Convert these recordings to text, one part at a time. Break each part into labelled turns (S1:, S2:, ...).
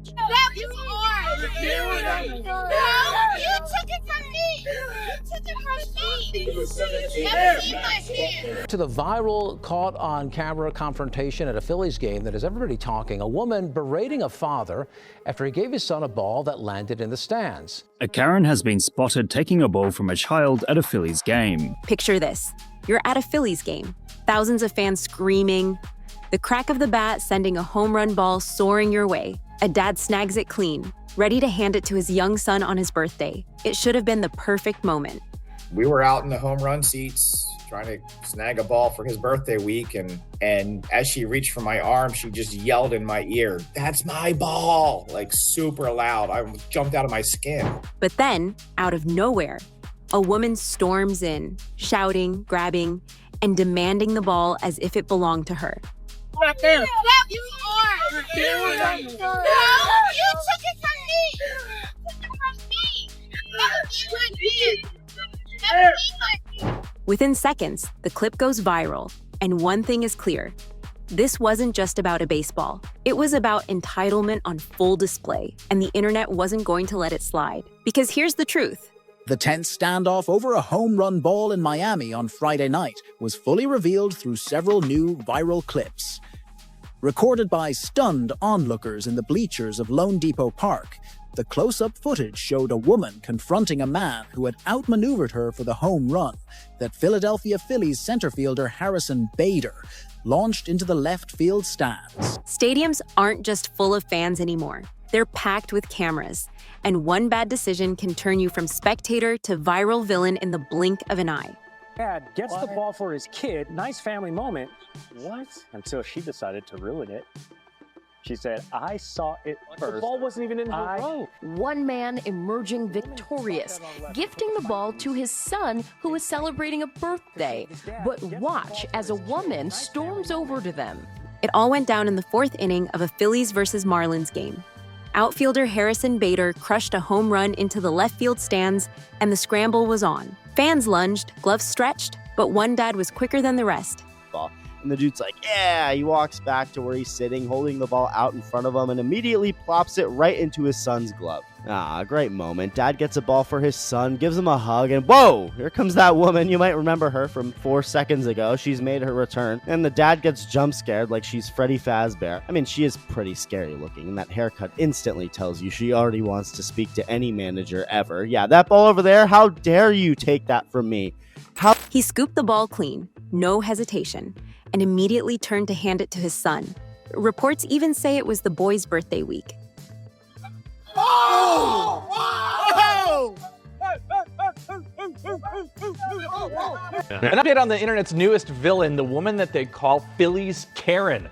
S1: That was yours. No, you took it from me. You took it from me. Never seen my hand.
S2: To the viral caught on camera confrontation at a Phillies game that has everybody talking, a woman berating a father after he gave his son a ball that landed in the stands.
S3: A Karen has been spotted taking a ball from a child at a Phillies game.
S4: Picture this. You're at a Phillies game. Thousands of fans screaming. The crack of the bat sending a home run ball soaring your way. A dad snags it clean, ready to hand it to his young son on his birthday. It should have been the perfect moment.
S5: We were out in the home run seats trying to snag a ball for his birthday week, and as she reached for my arm, she just yelled in my ear, "That's my ball!" like super loud. I jumped out of my skin.
S4: But then, out of nowhere, a woman storms in, shouting, grabbing, and demanding the ball as if it belonged to her.
S1: Right there. That was yours. No, you took it from me. You took it from me. Never seen my hand. Never seen my hand.
S4: Within seconds, the clip goes viral, and one thing is clear. This wasn't just about a baseball. It was about entitlement on full display, and the internet wasn't going to let it slide. Because here's the truth.
S6: The tense standoff over a home run ball in Miami on Friday night was fully revealed through several new viral clips. Recorded by stunned onlookers in the bleachers of Lone Depot Park, the close-up footage showed a woman confronting a man who had outmaneuvered her for the home run that Philadelphia Phillies center fielder Harrison Bader launched into the left field stands.
S4: Stadiums aren't just full of fans anymore. They're packed with cameras, and one bad decision can turn you from spectator to viral villain in the blink of an eye.
S7: Dad gets the ball for his kid. Nice family moment. What? Until she decided to ruin it. She said, I saw it first. The ball wasn't even in her row.
S8: One man emerging victorious, gifting the ball to his son who was celebrating a birthday. But watch as a woman storms over to them.
S4: It all went down in the fourth inning of a Phillies versus Marlins game. Outfielder Harrison Bader crushed a home run into the left field stands, and the scramble was on. Fans lunged, gloves stretched, but one dad was quicker than the rest.
S9: And the dude's like, yeah, he walks back to where he's sitting, holding the ball out in front of him, and immediately plops it right into his son's glove. Ah, great moment. Dad gets a ball for his son, gives him a hug, and whoa, here comes that woman. You might remember her from 4 seconds ago. She's made her return, and the dad gets jump scared like she's Freddy Fazbear. I mean, she is pretty scary looking, and that haircut instantly tells you she already wants to speak to any manager ever. Yeah, that ball over there, how dare you take that from me?
S4: He scooped the ball clean, no hesitation, and immediately turned to hand it to his son. Reports even say it was the boy's birthday week.
S1: Oh!
S10: An update on the internet's newest villain, the woman that they call Phillies Karen.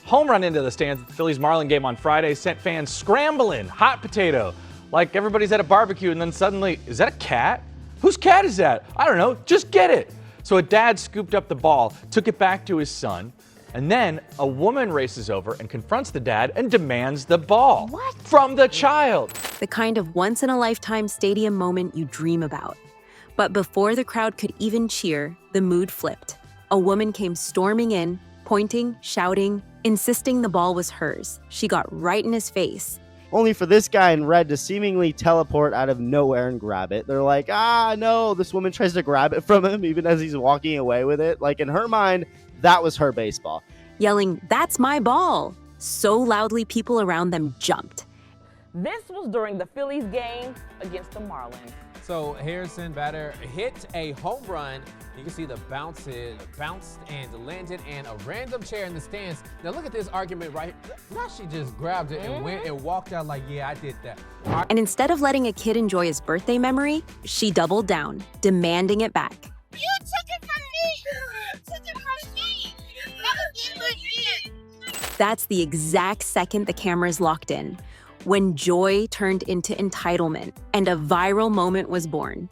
S10: Home run into the stands at the Phillies Marlin game on Friday sent fans scrambling, hot potato, like everybody's at a barbecue, and then suddenly, is that a cat? Whose cat is that? I don't know, just get it. So a dad scooped up the ball, took it back to his son, and then a woman races over and confronts the dad and demands the ball.
S4: What?
S10: From the child.
S4: The kind of once-in-a-lifetime stadium moment you dream about. But before the crowd could even cheer, the mood flipped. A woman came storming in, pointing, shouting, insisting the ball was hers. She got right in his face.
S9: Only for this guy in red to seemingly teleport out of nowhere and grab it. They're like, no, this woman tries to grab it from him even as he's walking away with it. Like in her mind, that was her baseball.
S4: Yelling, "That's my ball!" so loudly people around them jumped.
S11: This was during the Phillies game against the Marlins.
S12: So Harrison Bader hit a home run. You can see the bounced and landed in a random chair in the stands. Now look at this argument right here. Now she just grabbed it and went and walked out like, yeah, I did that.
S4: And instead of letting a kid enjoy his birthday memory, she doubled down, demanding it back.
S1: You took it from me. You took it from me. Never seen my hand.
S4: That's the exact second the cameras locked in, when joy turned into entitlement and a viral moment was born.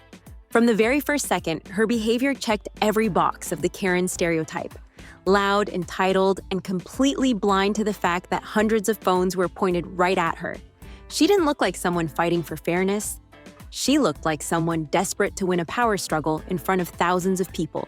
S4: From the very first second, her behavior checked every box of the Karen stereotype. Loud, entitled, and completely blind to the fact that hundreds of phones were pointed right at her. She didn't look like someone fighting for fairness. She looked like someone desperate to win a power struggle in front of thousands of people.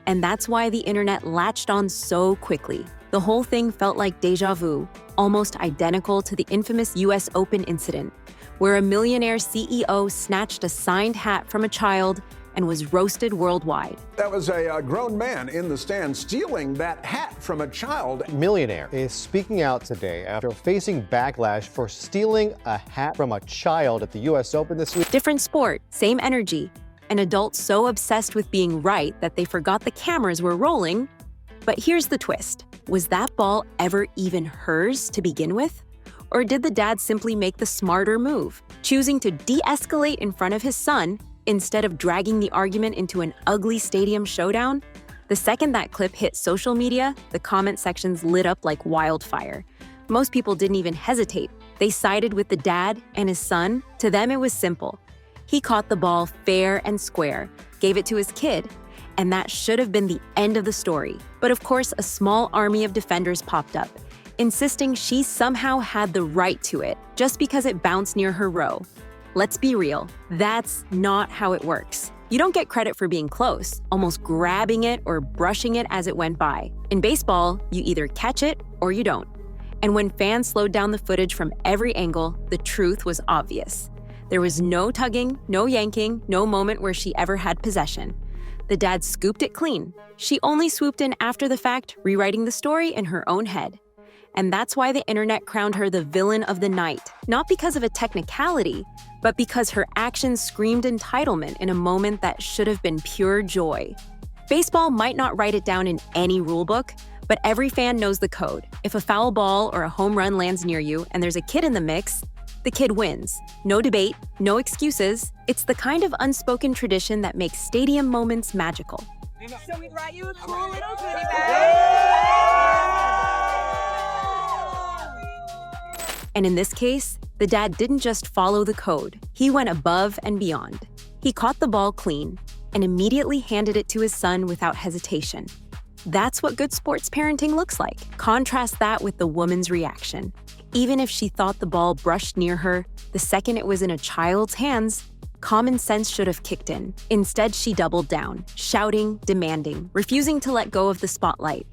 S4: And that's why the internet latched on so quickly. The whole thing felt like deja vu, almost identical to the infamous US Open incident, where a millionaire CEO snatched a signed hat from a child and was roasted worldwide.
S13: That was a grown man in the stand stealing that hat from a child.
S14: Millionaire is speaking out today after facing backlash for stealing a hat from a child at the US Open this week.
S4: Different sport, same energy. An adult so obsessed with being right that they forgot the cameras were rolling. But here's the twist. Was that ball ever even hers to begin with? Or did the dad simply make the smarter move, choosing to de-escalate in front of his son instead of dragging the argument into an ugly stadium showdown? The second that clip hit social media, the comment sections lit up like wildfire. Most people didn't even hesitate. They sided with the dad and his son. To them, it was simple. He caught the ball fair and square, gave it to his kid, and that should have been the end of the story. But of course, a small army of defenders popped up, insisting she somehow had the right to it just because it bounced near her row. Let's be real, that's not how it works. You don't get credit for being close, almost grabbing it or brushing it as it went by. In baseball, you either catch it or you don't. And when fans slowed down the footage from every angle, the truth was obvious. There was no tugging, no yanking, no moment where she ever had possession. The dad scooped it clean. She only swooped in after the fact, rewriting the story in her own head. And that's why the internet crowned her the villain of the night, not because of a technicality, but because her actions screamed entitlement in a moment that should have been pure joy. Baseball might not write it down in any rulebook, but every fan knows the code. If a foul ball or a home run lands near you and there's a kid in the mix, the kid wins. No debate, no excuses. It's the kind of unspoken tradition that makes stadium moments magical.
S11: So we brought you a cool little goodie bag.
S4: And in this case, the dad didn't just follow the code. He went above and beyond. He caught the ball clean and immediately handed it to his son without hesitation. That's what good sports parenting looks like. Contrast that with the woman's reaction. Even if she thought the ball brushed near her, the second it was in a child's hands, common sense should have kicked in. Instead, she doubled down, shouting, demanding, refusing to let go of the spotlight.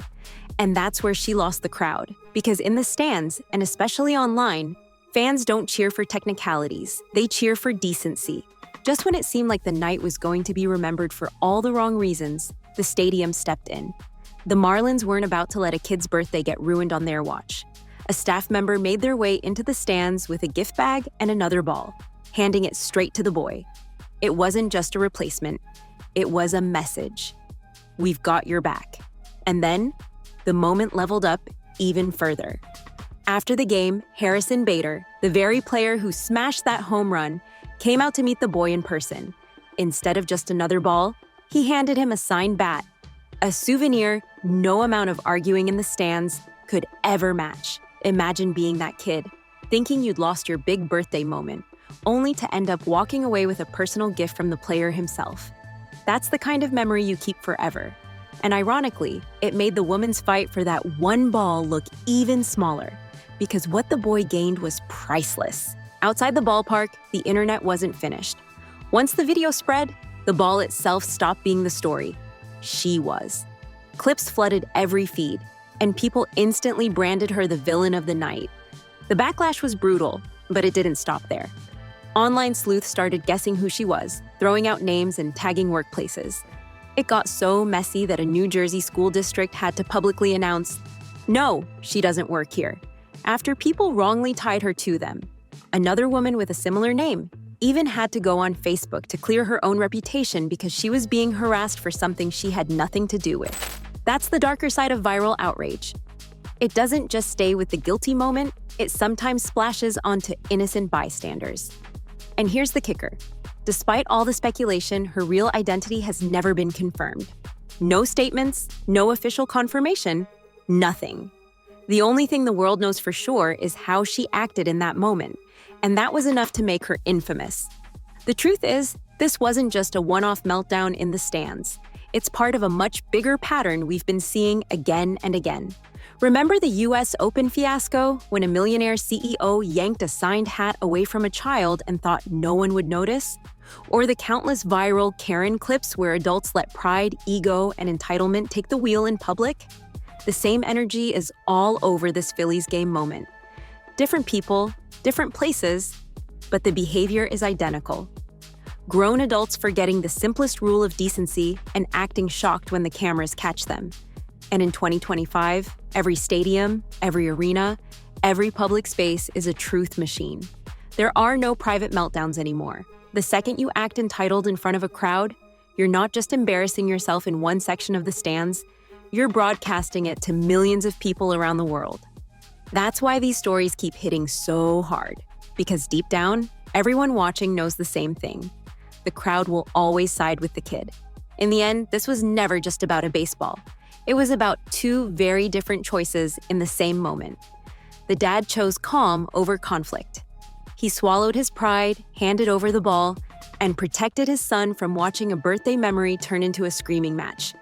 S4: And that's where she lost the crowd. Because in the stands, and especially online, fans don't cheer for technicalities. They cheer for decency. Just when it seemed like the night was going to be remembered for all the wrong reasons, the stadium stepped in. The Marlins weren't about to let a kid's birthday get ruined on their watch. A staff member made their way into the stands with a gift bag and another ball, handing it straight to the boy. It wasn't just a replacement. It was a message. We've got your back. And then, the moment leveled up even further. After the game, Harrison Bader, the very player who smashed that home run, came out to meet the boy in person. Instead of just another ball, he handed him a signed bat, a souvenir no amount of arguing in the stands could ever match. Imagine being that kid, thinking you'd lost your big birthday moment, only to end up walking away with a personal gift from the player himself. That's the kind of memory you keep forever. And ironically, it made the woman's fight for that one ball look even smaller, because what the boy gained was priceless. Outside the ballpark, the internet wasn't finished. Once the video spread, the ball itself stopped being the story. She was. Clips flooded every feed, and people instantly branded her the villain of the night. The backlash was brutal, but it didn't stop there. Online sleuths started guessing who she was, throwing out names and tagging workplaces. It got so messy that a New Jersey school district had to publicly announce, "No, she doesn't work here," after people wrongly tied her to them. Another woman with a similar name even had to go on Facebook to clear her own reputation because she was being harassed for something she had nothing to do with. That's the darker side of viral outrage. It doesn't just stay with the guilty moment, it sometimes splashes onto innocent bystanders. And here's the kicker. Despite all the speculation, her real identity has never been confirmed. No statements, no official confirmation, nothing. The only thing the world knows for sure is how she acted in that moment, and that was enough to make her infamous. The truth is, this wasn't just a one-off meltdown in the stands. It's part of a much bigger pattern we've been seeing again and again. Remember the US Open fiasco when a millionaire CEO yanked a signed hat away from a child and thought no one would notice? Or the countless viral Karen clips where adults let pride, ego, and entitlement take the wheel in public? The same energy is all over this Phillies game moment. Different people, different places, but the behavior is identical. Grown adults forgetting the simplest rule of decency and acting shocked when the cameras catch them. And in 2025, every stadium, every arena, every public space is a truth machine. There are no private meltdowns anymore. The second you act entitled in front of a crowd, you're not just embarrassing yourself in one section of the stands, you're broadcasting it to millions of people around the world. That's why these stories keep hitting so hard, because deep down, everyone watching knows the same thing. The crowd will always side with the kid. In the end, this was never just about a baseball. It was about two very different choices in the same moment. The dad chose calm over conflict. He swallowed his pride, handed over the ball, and protected his son from watching a birthday memory turn into a screaming match.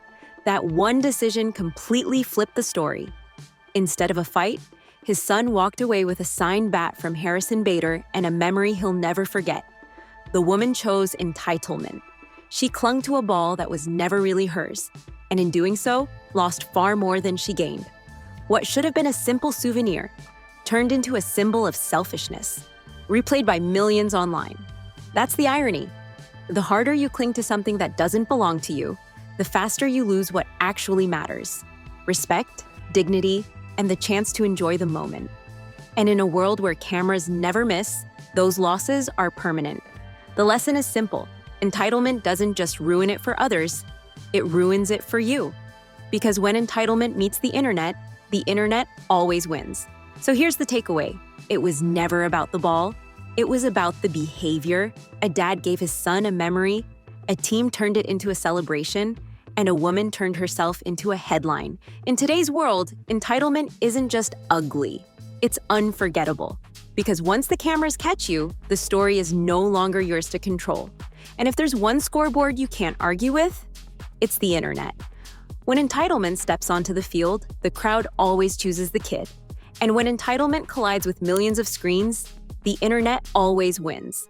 S4: That one decision completely flipped the story. Instead of a fight, his son walked away with a signed bat from Harrison Bader and a memory he'll never forget. The woman chose entitlement. She clung to a ball that was never really hers, and in doing so, lost far more than she gained. What should have been a simple souvenir turned into a symbol of selfishness, replayed by millions online. That's the irony. The harder you cling to something that doesn't belong to you, the faster you lose what actually matters: respect, dignity, and the chance to enjoy the moment. And in a world where cameras never miss, those losses are permanent. The lesson is simple. Entitlement doesn't just ruin it for others, it ruins it for you. Because when entitlement meets the internet always wins. So here's the takeaway. It was never about the ball. It was about the behavior. A dad gave his son a memory, a team turned it into a celebration, and a woman turned herself into a headline. In today's world, entitlement isn't just ugly, it's unforgettable. Because once the cameras catch you, the story is no longer yours to control. And if there's one scoreboard you can't argue with, it's the internet. When entitlement steps onto the field, the crowd always chooses the kid. And when entitlement collides with millions of screens, the internet always wins.